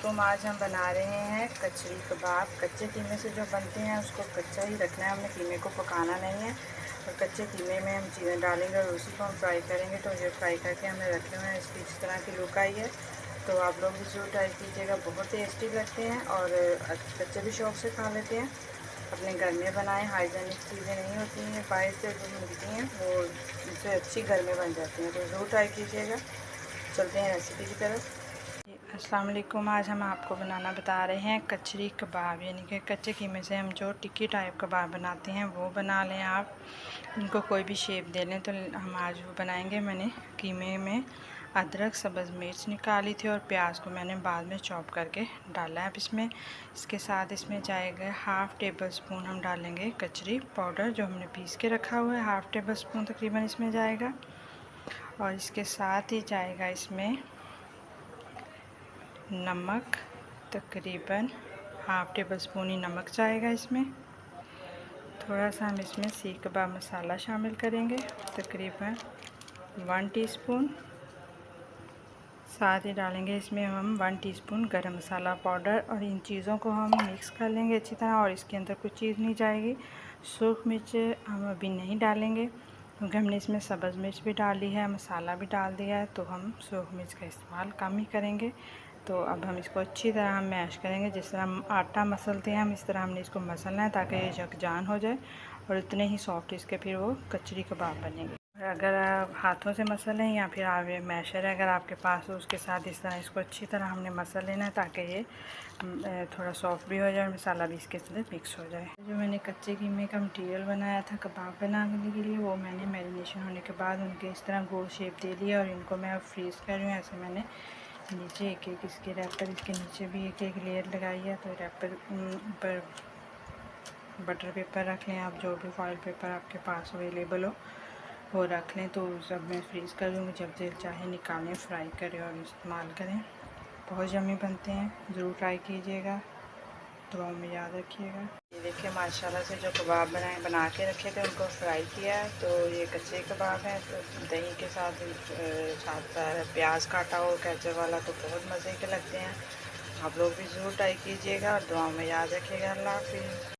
अस्सलामुअलैकुम। आज हम बना रहे हैं कचरी कबाब। कच्चे कीमे से जो बनते हैं उसको कच्चा ही रखना है, हमने कीमे को पकाना नहीं है। और कच्चे कीमे में हम चीज़ें डालेंगे और उसी को हम फ्राई करेंगे। तो ये फ्राई करके हमने रखे हुए हैं। इसकी इस तरह की लुक आई है, तो आप लोग भी ज़रूर ट्राई कीजिएगा। बहुत टेस्टी लगते हैं और बच्चे भी शौक़ से खा लेते हैं। अपने घर में बनाएं, हाइजीनिक चीज़ें नहीं होती हैं, बाहर से जो मिलती हैं वो उनसे अच्छी घर में बन जाती हैं। तो ज़रूर ट्राई कीजिएगा। चलते हैं रेसिपी की तरफ। अस्सलाम वालेकुम। आज हम आपको बनाना बता रहे हैं कचरी कबाब, यानी कि कच्चे कीमे से हम जो टिक्की टाइप कबाब बनाते हैं वो बना लें आप। इनको कोई भी शेप दे लें। तो हम आज वो बनाएंगे। मैंने कीमे में अदरक, सब्ज़ मिर्च निकाली थी और प्याज को मैंने बाद में चॉप करके डाला है। अब इसके साथ इसमें जाएगा हाफ़ टेबल स्पून हम डालेंगे कचरी पाउडर, जो हमने पीस के रखा हुआ है। हाफ़ टेबल स्पून तकरीबन इसमें जाएगा। और इसके साथ ही जाएगा इसमें नमक, तकरीबन हाफ़ टेबल स्पून ही नमक जाएगा इसमें। थोड़ा सा हम इसमें सीख कबाब मसाला शामिल करेंगे, तकरीबन 1 टीस्पून। साथ ही डालेंगे इसमें हम 1 टीस्पून गरम मसाला पाउडर। और इन चीज़ों को हम मिक्स कर लेंगे अच्छी तरह। और इसके अंदर कुछ चीज़ नहीं जाएगी। सूख मिर्च हम अभी नहीं डालेंगे, क्योंकि हमने इसमें सब्ज़ मिर्च भी डाली है, मसाला भी डाल दिया है, तो हम सूख मिर्च का इस्तेमाल कम ही करेंगे। तो अब हम इसको अच्छी तरह हम मैश करेंगे। जिस तरह हम आटा मसलते हैं, हम इस तरह हमने इसको मसलना है, ताकि ये यकजान हो जाए और इतने ही सॉफ्ट इसके फिर वो कचरी कबाब बनेंगे। अगर आप हाथों से मसल लें या फिर आप मैशर है अगर आपके पास, तो उसके साथ इस तरह इसको अच्छी तरह हमने मसल लेना है, ताकि ये थोड़ा सॉफ्ट भी हो जाए और मसाला भी इसके साथ मिक्स हो जाए। जो मैंने कच्चे कीमे का मटीरियल बनाया था कबाब बनाने के लिए, वो मैंने मैरिनेशन होने के बाद उनके इस तरह गोल शेप दे दिया और इनको मैं अब फ्रीज़ कर रही हूँ। ऐसे मैंने नीचे एक एक इसके रैपर, इसके नीचे भी एक एक लेयर लगाई है। तो रैपर ऊपर बटर पेपर रख लें आप, जो भी फॉइल पेपर आपके पास अवेलेबल हो वो रख लें। तो सब मैं फ्रीज़ कर लूँगी, जब दिल चाहे निकालें, फ्राई करें और इस्तेमाल करें। बहुत यम्मी बनते हैं, ज़रूर ट्राई कीजिएगा। दुआओं में याद रखिएगा। ये देखिए माशाल्लाह से जो कबाब बना के रखे थे उनको फ्राई किया है। तो ये कच्चे कबाब हैं, तो दही के साथ प्याज काटा हो केचप वाला, तो बहुत मज़े के लगते हैं। आप लोग भी ज़रूर ट्राई कीजिएगा और दुआओं में याद रखिएगा। अल्लाह हाफ़िज़।